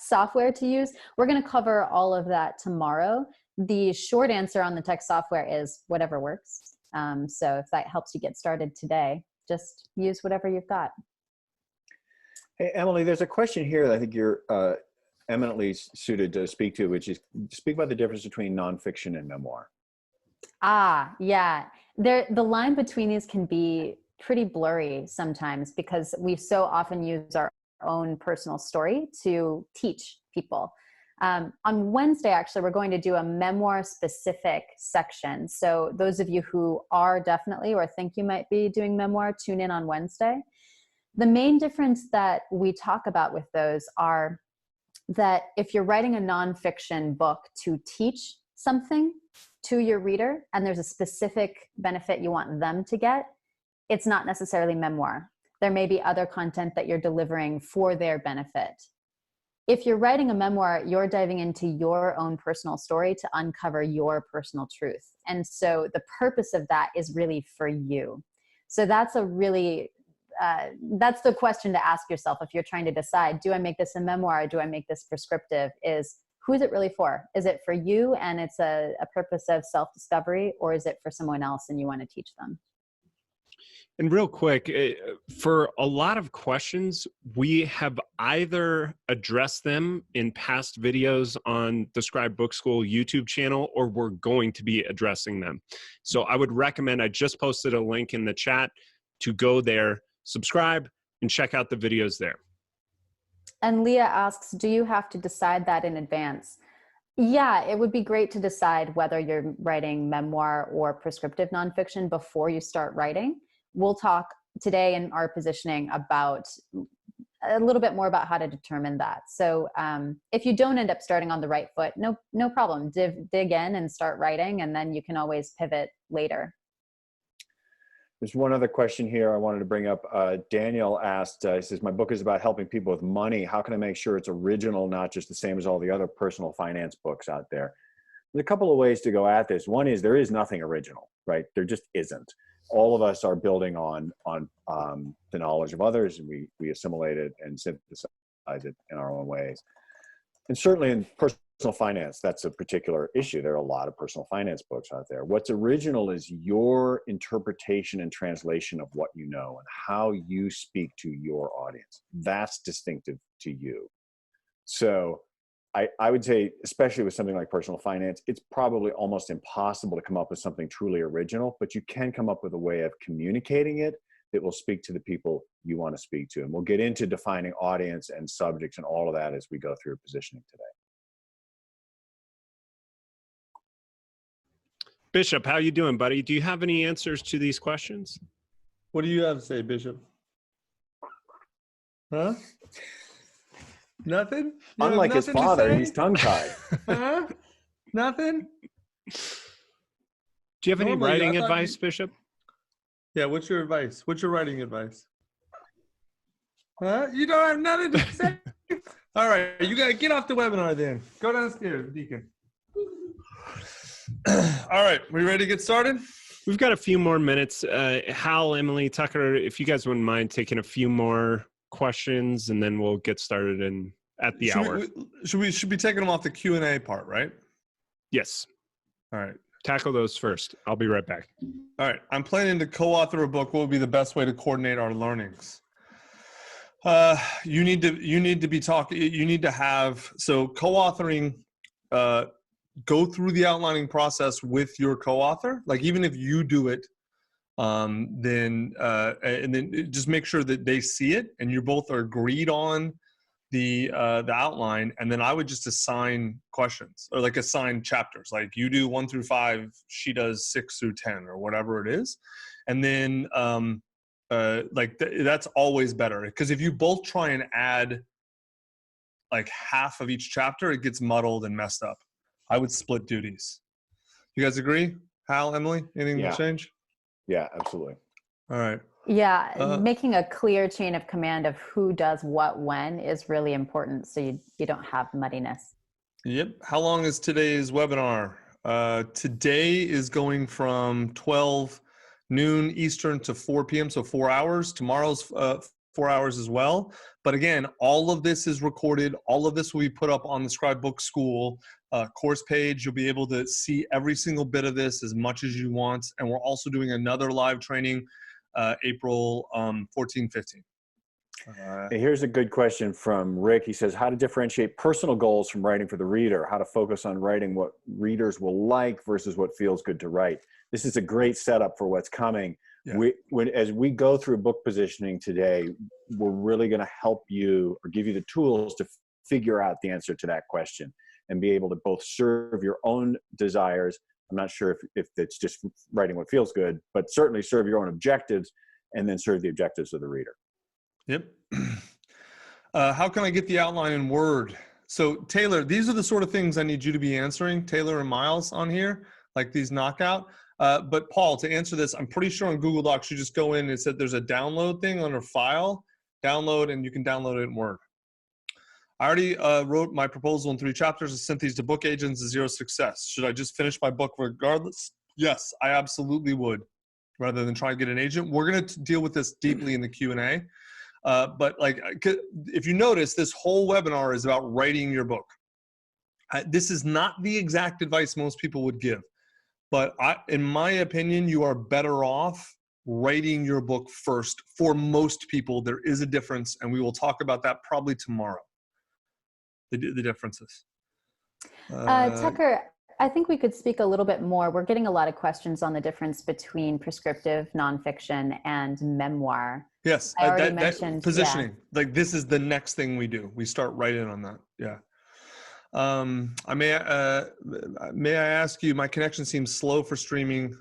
S4: software to use. We're going to cover all of that tomorrow. The short answer on the text software is whatever works. So if that helps you get started today, just use whatever you've got.
S3: Hey, Emily, there's a question here that I think you're eminently suited to speak to, which is speak about the difference between nonfiction and memoir.
S4: Yeah. The line between these can be pretty blurry sometimes because we so often use our own personal story to teach people. On Wednesday, actually, we're going to do a memoir specific section. So those of you who are definitely or think you might be doing memoir, tune in on Wednesday. The main difference that we talk about with those are that if you're writing a nonfiction book to teach something to your reader and there's a specific benefit you want them to get, it's not necessarily memoir. There may be other content that you're delivering for their benefit. If you're writing a memoir, you're diving into your own personal story to uncover your personal truth. And so the purpose of that is really for you. So that's that's the question to ask yourself if you're trying to decide, do I make this a memoir or do I make this prescriptive, is who is it really for? Is it for you and it's a purpose of self-discovery, or is it for someone else and you want to teach them?
S2: And real quick, for a lot of questions, we have either addressed them in past videos on the Scribe Book School YouTube channel, or we're going to be addressing them. So I would recommend, I just posted a link in the chat to go there, subscribe, and check out the videos there.
S4: And Leah asks, do you have to decide that in advance? Yeah, it would be great to decide whether you're writing memoir or prescriptive nonfiction before you start writing. We'll talk today in our positioning about a little bit more about how to determine that. So if you don't end up starting on the right foot, no problem. Dig in and start writing, and then you can always pivot later.
S3: There's one other question here I wanted to bring up. Daniel asked, he says, my book is about helping people with money. How can I make sure it's original, not just the same as all the other personal finance books out there? There's a couple of ways to go at this. One is there is nothing original, right? There just isn't. All of us are building on the knowledge of others, and we assimilate it and synthesize it in our own ways. And certainly in personal finance, that's a particular issue. There are a lot of personal finance books out there. What's original is your interpretation and translation of what you know and how you speak to your audience. That's distinctive to you. So I would say, especially with something like personal finance, it's probably almost impossible to come up with something truly original, but you can come up with a way of communicating it that will speak to the people you want to speak to. And we'll get into defining audience and subjects and all of that as we go through positioning today.
S2: Bishop, how you doing, buddy? Do you have any answers to these questions?
S1: What do you have to say, Bishop? Huh? Nothing?
S3: Unlike his father, he's tongue-tied.
S1: Huh? Nothing?
S2: Do you have any writing advice, Bishop?
S1: Yeah, what's your advice? What's your writing advice? Huh? You don't have nothing to say? All right, you got to get off the webinar then. Go downstairs, Deacon. All right, we ready to get started?
S2: We've got a few more minutes. Hal, Emily, Tucker, if you guys wouldn't mind taking a few more questions, and then we'll get started at the hour.
S1: Should be taking them off the Q&A part, right?
S2: Yes.
S1: All right.
S2: Tackle those first. I'll be right back.
S1: All right. I'm planning to co-author a book. What would be the best way to coordinate our learnings? You need to be talking. You need to have, so co-authoring, go through the outlining process with your co-author. Like even if you do it, then just make sure that they see it and you both are agreed on the outline. And then I would just assign questions or like assign chapters, like you do 1 through 5, she does 6 through 10 or whatever it is. And then that's always better, because if you both try and add like half of each chapter, it gets muddled and messed up. I would split duties. You guys agree? Hal, Emily, anything to change?
S3: Yeah, absolutely.
S1: All right.
S4: Yeah, making a clear chain of command of who does what when is really important, so you don't have muddiness.
S1: Yep. How long is today's webinar? Today is going from 12 noon Eastern to 4 p.m., so 4 hours. Tomorrow's 4 hours as well. But again, all of this is recorded. All of this will be put up on the Scribe Book School course page. You'll be able to see every single bit of this as much as you want. And we're also doing another live training April 14, 15.
S3: Here's a good question from Rick. He says, how to differentiate personal goals from writing for the reader, how to focus on writing what readers will like versus what feels good to write. This is a great setup for what's coming. Yeah. As we go through book positioning today, we're really going to help you or give you the tools to figure out the answer to that question and be able to both serve your own desires. I'm not sure if it's just writing what feels good, but certainly serve your own objectives and then serve the objectives of the reader.
S1: Yep. How can I get the outline in Word? So Taylor, these are the sort of things I need you to be answering, Taylor and Miles, on here, like these knockout. But Paul, to answer this, I'm pretty sure on Google Docs, you just go in and it said there's a download thing under File, Download, and you can download it in Word. I already wrote my proposal in 3 chapters and sent these to book agents to 0 success. Should I just finish my book regardless? Yes, I absolutely would, rather than try to get an agent. We're going to deal with this deeply in the Q&A. But like, if you notice, this whole webinar is about writing your book. This is not the exact advice most people would give. But in my opinion, you are better off writing your book first. For most people, there is a difference, and we will talk about that probably tomorrow. The differences.
S4: Tucker, I think we could speak a little bit more. We're getting a lot of questions on the difference between prescriptive nonfiction and memoir.
S1: Yes,
S4: I already mentioned
S1: positioning. Yeah. Like this is the next thing we do. We start right in on that. Yeah. May I ask you, my connection seems slow for streaming.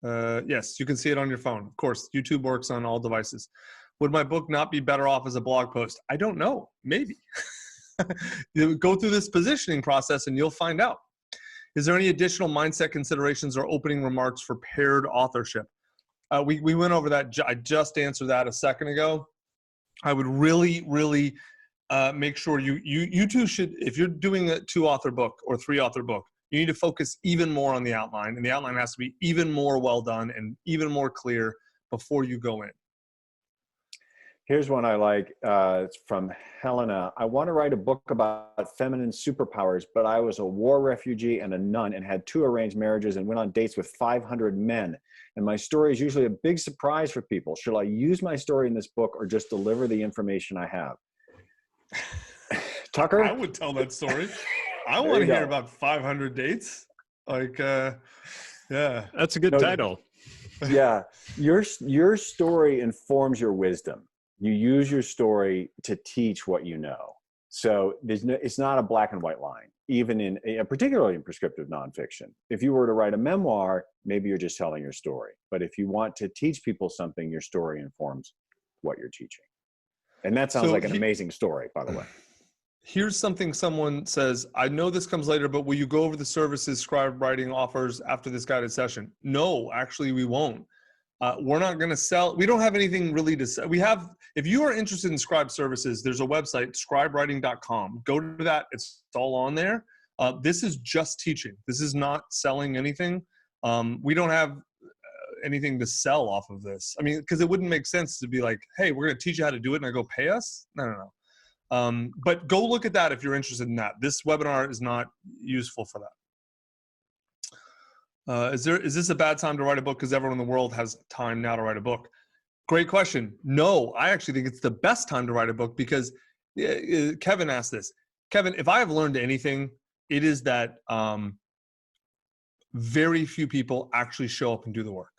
S1: Yes, you can see it on your phone. Of course, YouTube works on all devices. Would my book not be better off as a blog post? I don't know. Maybe. You go through this positioning process and you'll find out. Is there any additional mindset considerations or opening remarks for paired authorship? We went over that. I just answered that a second ago. I would really, really make sure you two should, if you're doing a 2-author book or 3-author book, you need to focus even more on the outline, and the outline has to be even more well done and even more clear before you go in.
S3: Here's one I like. It's from Helena. I want to write a book about feminine superpowers, but I was a war refugee and a nun and had 2 arranged marriages and went on dates with 500 men. And my story is usually a big surprise for people. Should I use my story in this book or just deliver the information I have? Tucker?
S1: I would tell that story. I want to hear about 500 dates. Like, yeah.
S2: That's a good title.
S3: Yeah. Your story informs your wisdom. You use your story to teach what you know. So it's not a black and white line, even particularly in prescriptive nonfiction. If you were to write a memoir, maybe you're just telling your story. But if you want to teach people something, your story informs what you're teaching. And that sounds like an amazing story, by the way.
S1: Here's something someone says, I know this comes later, but will you go over the services Scribe Writing offers after this guided session? No, actually we won't. We're not going to sell. We don't have anything really to sell. If you are interested in Scribe services, there's a website, scribewriting.com. Go to that. It's all on there. This is just teaching. This is not selling anything. We don't have anything to sell off of this. I mean, because it wouldn't make sense to be like, hey, we're going to teach you how to do it and I go pay us. No. But go look at that if you're interested in that. This webinar is not useful for that. Is this a bad time to write a book because everyone in the world has time now to write a book? Great question. No, I actually think it's the best time to write a book because Kevin asked this. Kevin, if I have learned anything, it is that very few people actually show up and do the work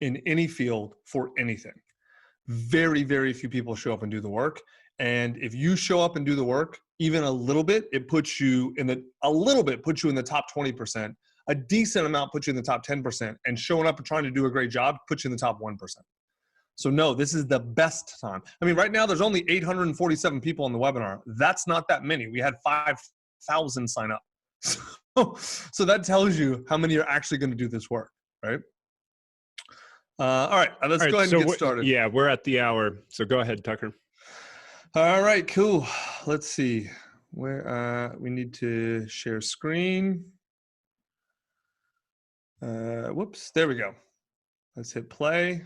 S1: in any field for anything. Very, very few people show up and do the work. And if you show up and do the work, even a little bit, it puts you in the top 20%. A decent amount puts you in the top 10%, and showing up and trying to do a great job puts you in the top 1%. So no, this is the best time. I mean, right now there's only 847 people on the webinar. That's not that many. We had 5,000 sign up. So that tells you how many are actually going to do this work, right? All right, let's go ahead and get started.
S2: Yeah, we're at the hour. So go ahead, Tucker.
S1: All right, cool. Let's see where we need to share screen. Whoops, there we go. Let's hit play.